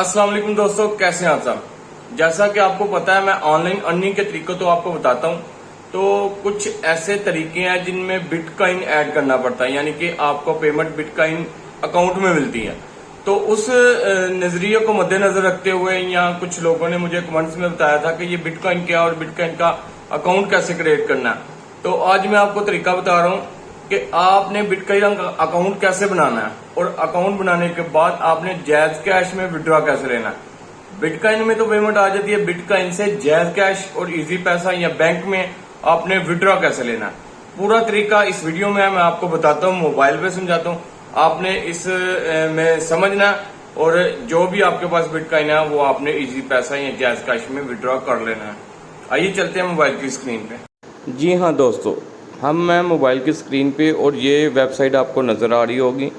अस्सलाम वालेकुम दोस्तों, कैसे हैं आप सब। जैसा कि आपको पता है, मैं ऑनलाइन अर्निंग के तरीकों तो आपको बताता हूं। तो कुछ ऐसे तरीके हैं जिनमें बिटकॉइन ऐड करना पड़ता है, यानी कि आपको पेमेंट बिटकॉइन अकाउंट में मिलती है। तो उस नजरिए को मद्देनजर रखते हुए या कुछ लोगों ने मुझे कमेंट्स में बताया था कि ये बिटकॉइन क्या और बिटकॉइन का अकाउंट कैसे क्रिएट करना है। तो आज मैं आपको तरीका बता रहा हूं कि आपने बिटकॉइन अकाउंट कैसे बनाना है और अकाउंट बनाने के बाद आपने जैज कैश में विड्रॉ कैसे लेना है। बिटकॉइन में तो पेमेंट आ जाती है, बिटकॉइन से जैज कैश और इजी पैसा या बैंक में आपने विड्रॉ कैसे लेना है। पूरा तरीका इस वीडियो में मैं आपको बताता हूँ, मोबाइल पे समझाता हूँ। आपने इस में समझना है और जो भी आपके पास बिटकॉइन है वो आपने इजी पैसा या जैज कैश में विड्रॉ कर लेना है। आइए चलते हैं मोबाइल की स्क्रीन पे। जी हाँ दोस्तों, मैं मोबाइल की स्क्रीन पे और ये वेबसाइट आपको नज़र आ रही होगी।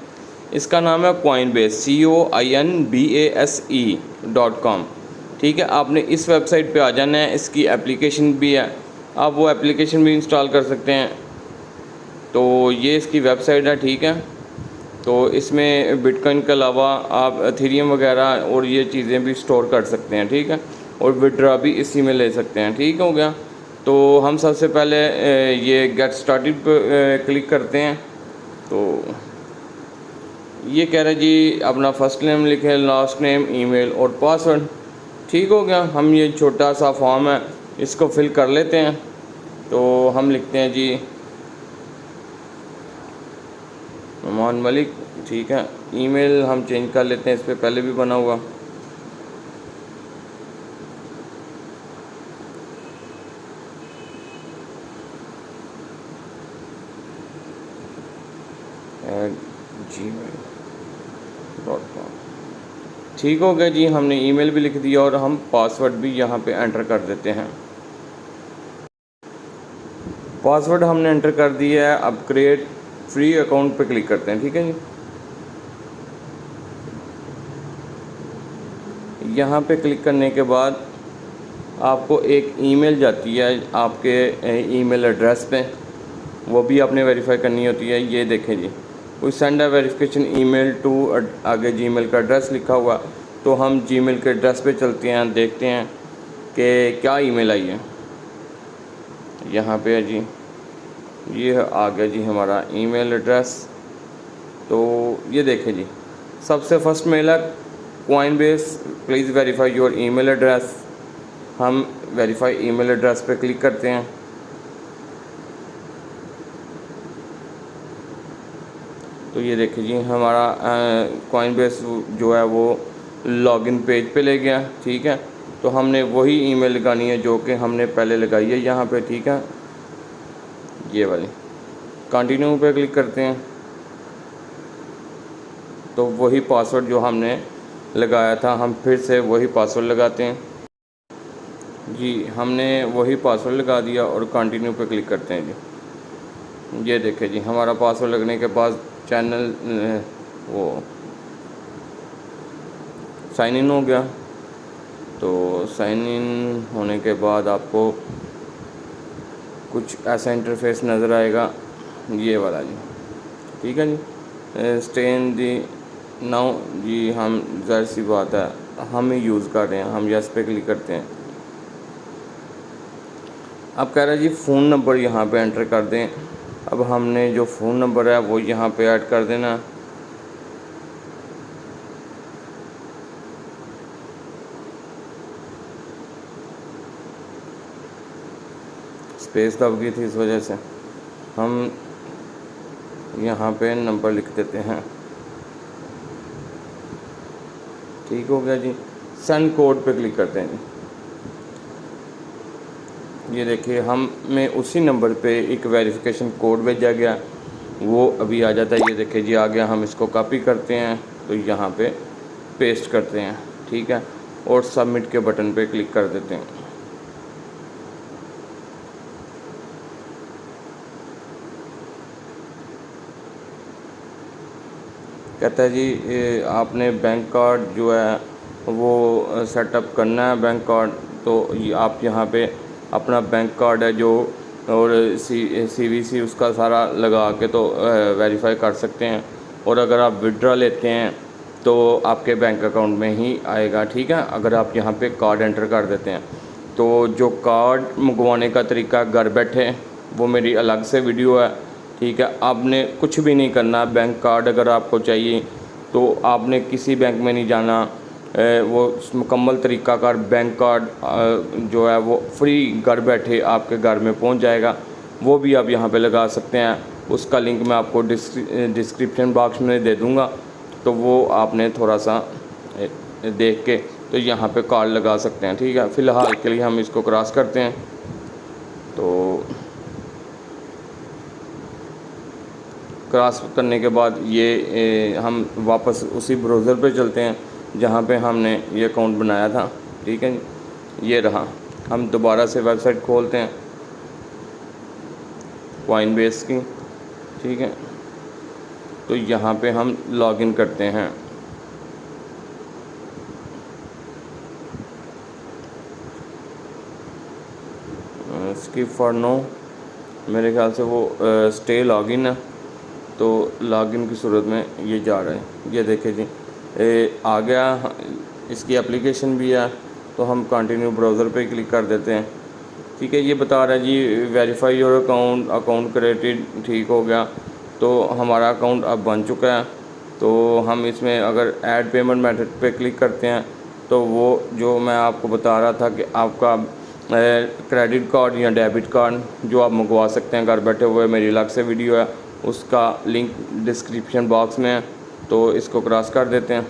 इसका नाम है Coinbase, COINBASE.com। ठीक है, आपने इस वेबसाइट पे आ जाना है। इसकी एप्लीकेशन भी है, आप वो एप्लीकेशन भी इंस्टॉल कर सकते हैं। तो ये इसकी वेबसाइट है, ठीक है। तो इसमें बिटकॉइन के अलावा आप एथेरियम वगैरह और ये चीज़ें भी स्टोर कर सकते हैं, ठीक है। और विड्रॉ भी इसी में ले सकते हैं, ठीक हो गया। तो हम सबसे पहले ये गेट स्टार्टेड पर क्लिक करते हैं। तो ये कह रहे जी अपना फर्स्ट नेम लिखें, लास्ट नेम, ईमेल और पासवर्ड, ठीक हो गया। हम ये छोटा सा फॉर्म है, इसको फिल कर लेते हैं। तो हम लिखते हैं जी नमान मलिक, ठीक है। ईमेल हम चेंज कर लेते हैं, इस पर पहले भी बना हुआ। gmail.com, ठीक हो गया जी। हमने ईमेल भी लिख दिया और हम पासवर्ड भी यहाँ पे एंटर कर देते हैं। पासवर्ड हमने एंटर कर दिया है। अब क्रिएट फ्री अकाउंट पे क्लिक करते हैं, ठीक है जी। यहाँ पे क्लिक करने के बाद आपको एक ईमेल जाती है आपके ईमेल एड्रेस पे, वो भी आपने वेरीफाई करनी होती है। ये देखें जी, कोई send a verification email to, आगे जीमेल का एड्रेस लिखा हुआ। तो हम जीमेल के एड्रेस पे चलते हैं, देखते हैं कि क्या ईमेल आई है। यहाँ पे है जी, ये आ गया जी हमारा ईमेल एड्रेस। तो ये देखें जी, सबसे फर्स्ट मेल है Coinbase, please verify your email address. हम वेरीफाई ईमेल एड्रेस पे क्लिक करते हैं। तो ये देखिए जी, हमारा Coinbase जो है वो लॉगिन पेज पे ले गया, ठीक है। तो हमने वही ईमेल लगानी है जो कि हमने पहले लगाई है यहाँ पे, ठीक है। ये वाली कंटिन्यू पे क्लिक करते हैं। तो वही पासवर्ड जो हमने लगाया था, हम फिर से वही पासवर्ड लगाते हैं जी। हमने वही पासवर्ड लगा दिया और कंटिन्यू पे क्लिक करते हैं जी। ये देखें जी, हमारा पासवर्ड लगने के बाद चैनल वो साइन इन हो गया। तो साइन इन होने के बाद आपको कुछ ऐसा इंटरफेस नज़र आएगा, ये वाला जी, ठीक है जी। स्टे इन दी नाउ जी, हम ज़ाहिर सी बात है हम ही यूज़ कर रहे हैं, हम यस पे क्लिक करते हैं। अब कह रहा है जी फ़ोन नंबर यहाँ पे एंटर कर दें। अब हमने जो फ़ोन नंबर है वो यहाँ पे ऐड कर देना। स्पेस दब गई थी, इस वजह से हम यहाँ पे नंबर लिख देते हैं, ठीक हो गया जी। सेंड कोड पे क्लिक करते हैं जी। ये देखिए, हमें उसी नंबर पे एक वेरिफिकेशन कोड भेजा गया, वो अभी आ जाता है। ये देखिए जी, आ गया। हम इसको कॉपी करते हैं तो यहाँ पे पेस्ट करते हैं, ठीक है। और सबमिट के बटन पे क्लिक कर देते हैं। कहता है जी आपने बैंक कार्ड जो है वो सेटअप करना है, बैंक कार्ड। तो ये आप यहाँ पे अपना बैंक कार्ड है जो और CVC उसका सारा लगा के तो वेरीफाई कर सकते हैं। और अगर आप विड्रॉ लेते हैं तो आपके बैंक अकाउंट में ही आएगा। ठीक है, अगर आप यहाँ पे कार्ड एंटर कर देते हैं तो जो कार्ड मंगवाने का तरीका घर बैठे, वो मेरी अलग से वीडियो है। ठीक है, आपने कुछ भी नहीं करना। बैंक कार्ड अगर आपको चाहिए तो आपने किसी बैंक में नहीं जाना, वो मुकम्मल तरीका कार बैंक कार्ड जो है वो फ्री घर बैठे आपके घर में पहुंच जाएगा। वो भी आप यहाँ पे लगा सकते हैं। उसका लिंक मैं आपको डिस्क्रिप्शन बॉक्स में दे दूँगा, तो वो आपने थोड़ा सा देख के तो यहाँ पे कार्ड लगा सकते हैं। ठीक है, फ़िलहाल के लिए हम इसको क्रॉस करते हैं। तो क्रॉस करने के बाद ये हम वापस उसी ब्राउज़र पे चलते हैं जहाँ पे हमने ये अकाउंट बनाया था। ठीक है, ये रहा। हम दोबारा से वेबसाइट खोलते हैं कॉइनबेस की। ठीक है, तो यहाँ पे हम लॉगिन करते हैं। स्किप फॉर नो, मेरे ख्याल से वो स्टे लॉगिन है, तो लॉगिन की सूरत में ये जा रहा है। ये देखिए जी, आ गया। इसकी एप्लीकेशन भी है, तो हम कंटिन्यू ब्राउज़र पे क्लिक कर देते हैं। ठीक है, ये बता रहा है जी वेरीफाई योर अकाउंट क्रिएटेड। ठीक हो गया, तो हमारा अकाउंट अब बन चुका है। तो हम इसमें अगर ऐड पेमेंट मेथड पे क्लिक करते हैं तो वो जो मैं आपको बता रहा था कि आपका क्रेडिट कार्ड या डेबिट कार्ड जो आप मंगवा सकते हैं घर बैठे हुए, मेरी अलग से वीडियो है, उसका लिंक डिस्क्रिप्शन बॉक्स में है। तो इसको क्रॉस कर देते हैं।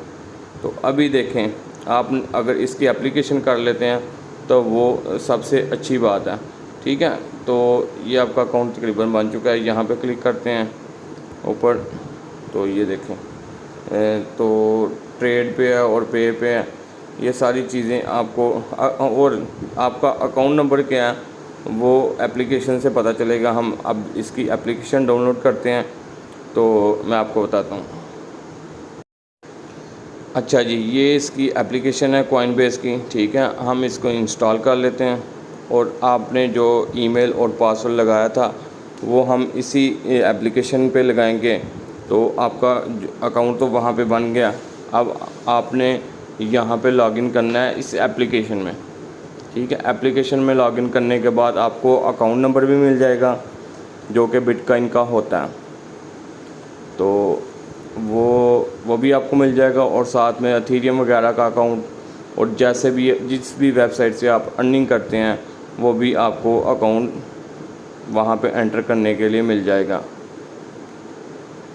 तो अभी देखें, आप अगर इसकी एप्लीकेशन कर लेते हैं तो वो सबसे अच्छी बात है। ठीक है, तो ये आपका अकाउंट तकरीबन बन चुका है। यहाँ पे क्लिक करते हैं ऊपर, तो ये देखें, तो ट्रेड पे है और पे पे है। ये सारी चीज़ें आपको और आपका अकाउंट नंबर क्या है वो एप्लीकेशन से पता चलेगा। हम अब इसकी एप्लीकेशन डाउनलोड करते हैं, तो मैं आपको बताता हूँ। अच्छा जी, ये इसकी एप्लीकेशन है कॉइनबेस की। ठीक है, हम इसको इंस्टॉल कर लेते हैं और आपने जो ईमेल और पासवर्ड लगाया था वो हम इसी एप्लीकेशन पे लगाएंगे। तो आपका अकाउंट तो वहाँ पे बन गया। अब आपने यहाँ पे लॉगिन करना है इस एप्लीकेशन में। ठीक है, एप्लीकेशन में लॉगिन करने के बाद आपको अकाउंट नंबर भी मिल जाएगा जो कि बिटकॉइन का होता है, तो वो भी आपको मिल जाएगा। और साथ में एथेरियम वगैरह का अकाउंट, और जैसे भी जिस भी वेबसाइट से आप अर्निंग करते हैं वो भी आपको अकाउंट वहाँ पे एंटर करने के लिए मिल जाएगा।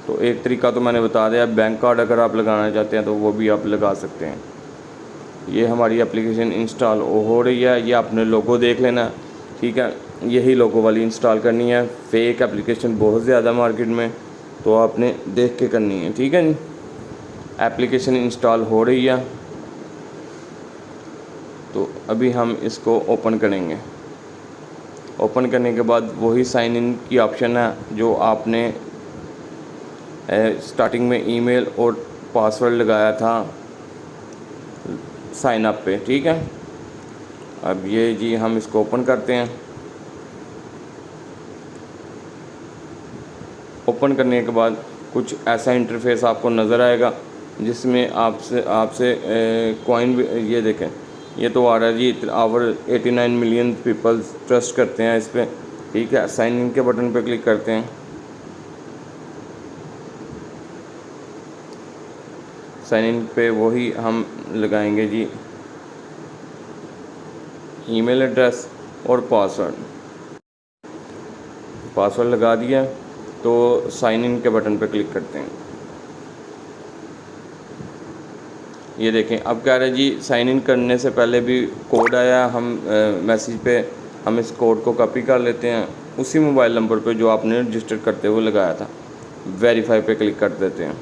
तो एक तरीका तो मैंने बता दिया। बैंक कार्ड अगर आप लगाना चाहते हैं तो वो भी आप लगा सकते हैं। ये हमारी एप्लीकेशन इंस्टॉल हो रही है, ये आपने लोगो देख लेना। ठीक है, यही लोगो वाली इंस्टॉल करनी है। फेक एप्लीकेशन बहुत ज़्यादा मार्केट में, तो आपने देख के करनी है। ठीक है जी, एप्लीकेशन इंस्टॉल हो रही है, तो अभी हम इसको ओपन करेंगे। ओपन करने के बाद वही साइन इन की ऑप्शन है जो आपने स्टार्टिंग में ईमेल और पासवर्ड लगाया था साइन अप पे। ठीक है, अब ये जी हम इसको ओपन करते हैं। ओपन करने के बाद कुछ ऐसा इंटरफेस आपको नज़र आएगा जिसमें आपसे कॉइन, ये देखें, ये तो आ रहा है जी आवर 89 मिलियन पीपल ट्रस्ट करते हैं इस पर। ठीक है, साइन इन के बटन पे क्लिक करते हैं। साइन इन पे वही हम लगाएंगे जी ईमेल एड्रेस और पासवर्ड लगा दिया। तो साइन इन के बटन पे क्लिक करते हैं। ये देखें, अब कह रहे हैं जी साइन इन करने से पहले भी कोड आया, हम मैसेज पे हम इस कोड को कॉपी कर लेते हैं उसी मोबाइल नंबर पे जो आपने रजिस्टर करते हुए लगाया था। वेरीफाई पे क्लिक कर देते हैं।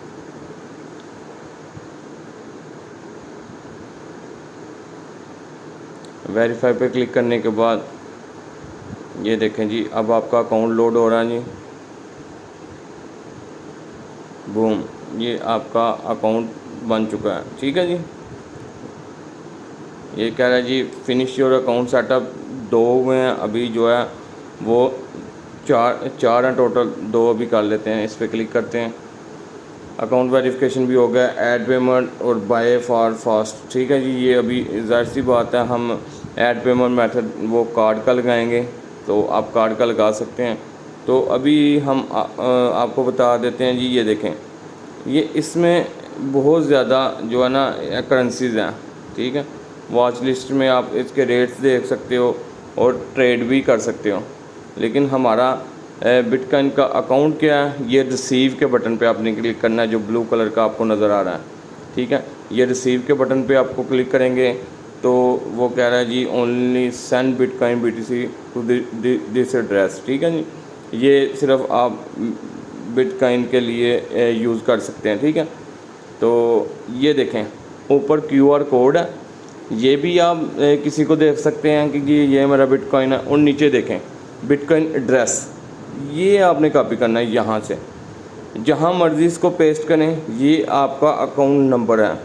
वेरीफाई पे क्लिक करने के बाद ये देखें जी, अब आपका अकाउंट लोड हो रहा है जी। बूम, ये आपका अकाउंट बन चुका है। ठीक है जी, ये कह रहा है जी फिनिश योर अकाउंट सेटअप। 2 हुए हैं अभी, जो है वो चार हैं टोटल, 2 अभी कर लेते हैं। इस पर क्लिक करते हैं। अकाउंट वेरिफिकेशन भी हो गया, ऐड पेमेंट और बाय फॉर फास्ट। ठीक है जी, ये अभी ज़ाहिर सी बात है हम ऐड पेमेंट मेथड वो कार्ड का लगाएंगे, तो आप कार्ड का लगा सकते हैं। तो अभी हम आपको बता देते हैं जी। ये देखें, ये इसमें बहुत ज़्यादा जो है ना करेंसीज़ हैं। ठीक है, वॉच लिस्ट में आप इसके रेट्स देख सकते हो और ट्रेड भी कर सकते हो। लेकिन हमारा बिटकॉइन का अकाउंट क्या है, ये रिसीव के बटन पे आपने क्लिक करना है, जो ब्लू कलर का आपको नज़र आ रहा है। ठीक है, ये रिसीव के बटन पे आपको क्लिक करेंगे तो वो कह रहा है जी only send bitcoin BTC to this address. ठीक है जी, ये सिर्फ आप बिटकॉइन के लिए यूज़ कर सकते हैं। ठीक है, तो ये देखें ऊपर QR कोड है, ये भी आप किसी को देख सकते हैं कि ये मेरा बिटकॉइन है। और नीचे देखें बिटकॉइन एड्रेस, ये आपने कॉपी करना है यहाँ से, जहाँ मर्ज़ी इसको पेस्ट करें। ये आपका अकाउंट नंबर है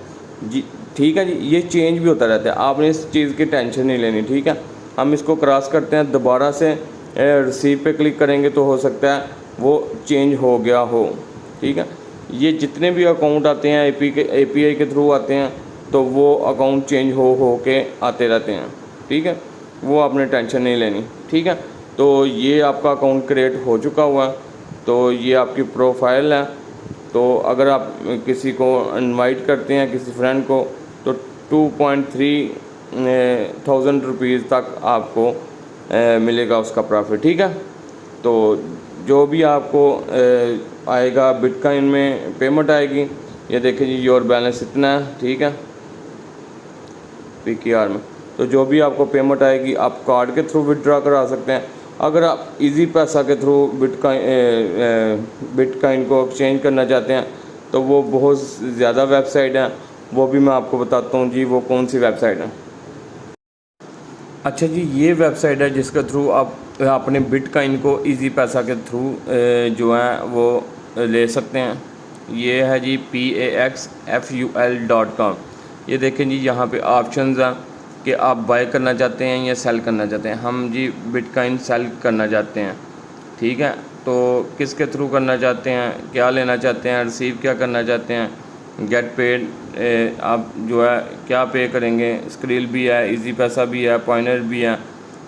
जी। ठीक है जी, ये चेंज भी होता रहता है, आपने इस चीज़ की टेंशन नहीं लेनी। ठीक है, हम इसको क्रॉस करते हैं, दोबारा से रिसीव पे क्लिक करेंगे तो हो सकता है वो चेंज हो गया हो। ठीक है, ये जितने भी अकाउंट आते हैं API के थ्रू आते हैं, तो वो अकाउंट चेंज हो के आते रहते हैं। ठीक है, वो आपने टेंशन नहीं लेनी। ठीक है, तो ये आपका अकाउंट क्रिएट हो चुका हुआ है, तो ये आपकी प्रोफाइल है। तो अगर आप किसी को इनवाइट करते हैं, किसी फ्रेंड को, तो 2.3 थाउजेंड रुपीज़ तक आपको मिलेगा उसका प्रॉफिट। ठीक है, तो जो भी आपको आएगा बिटकॉइन में पेमेंट आएगी। ये देखिए जी, योर बैलेंस इतना है। ठीक है, PKR में तो जो भी आपको पेमेंट आएगी आप कार्ड के थ्रू विड्रॉ करा सकते हैं। अगर आप इजी पैसा के थ्रू बिटकॉइन को एक्सचेंज करना चाहते हैं तो वो बहुत ज़्यादा वेबसाइट हैं, वो भी मैं आपको बताता हूँ जी वो कौन सी वेबसाइट है। अच्छा जी, ये वेबसाइट है जिसके थ्रू आप अपने बिटकॉइन को इजी पैसा के थ्रू जो है वो ले सकते हैं। ये है जी PAXFUL.com। ये देखें जी, यहाँ पे ऑप्शंस हैं कि आप बाय करना चाहते हैं या सेल करना चाहते हैं। हम जी बिटकॉइन सेल करना चाहते हैं। ठीक है, तो किसके थ्रू करना चाहते हैं, क्या लेना चाहते हैं, रिसीव क्या करना चाहते हैं, गेट पेड आप जो है क्या पे करेंगे। स्क्रिल भी है, इजी पैसा भी है, पॉइनर भी है।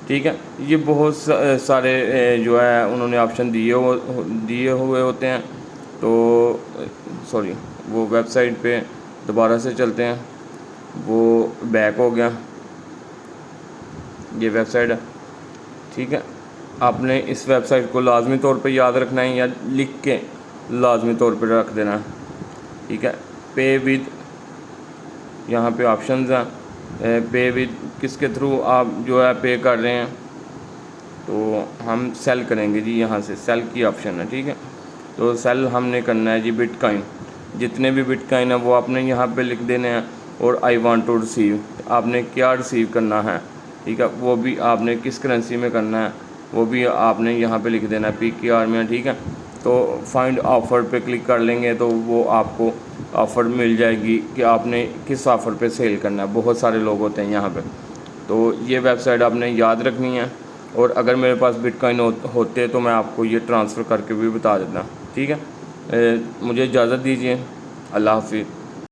ठीक है, ये बहुत सारे जो है उन्होंने ऑप्शन दिए हुए होते हैं। तो सॉरी, वो वेबसाइट पे दोबारा से चलते हैं, वो बैक हो गया, ये वेबसाइट है। ठीक है, आपने इस वेबसाइट को लाजमी तौर पे याद रखना है या लिख के लाजमी तौर पे रख देना है। ठीक है, पे विद, यहाँ पे ऑप्शंस हैं, पे विद किसके थ्रू आप जो है पे कर रहे हैं, तो हम सेल करेंगे जी, यहाँ से सेल की ऑप्शन है। ठीक है, तो सेल हमने करना है जी बिटकॉइन, जितने भी बिटकॉइन है वो आपने यहाँ पे लिख देने हैं। और आई वांट टू रिसीव, आपने क्या रिसीव करना है। ठीक है, वो भी आपने किस करेंसी में करना है वो भी आपने यहाँ पे लिख देना है, PKR में। ठीक है, तो फाइंड ऑफ़र पे क्लिक कर लेंगे तो वो आपको ऑफ़र मिल जाएगी कि आपने किस ऑफ़र पे सेल करना है। बहुत सारे लोग होते हैं यहाँ पे, तो ये वेबसाइट आपने याद रखनी है। और अगर मेरे पास बिटकॉइन होते तो मैं आपको ये ट्रांसफ़र करके भी बता देता। ठीक है, मुझे इजाज़त दीजिए, अल्लाह हाफिज़।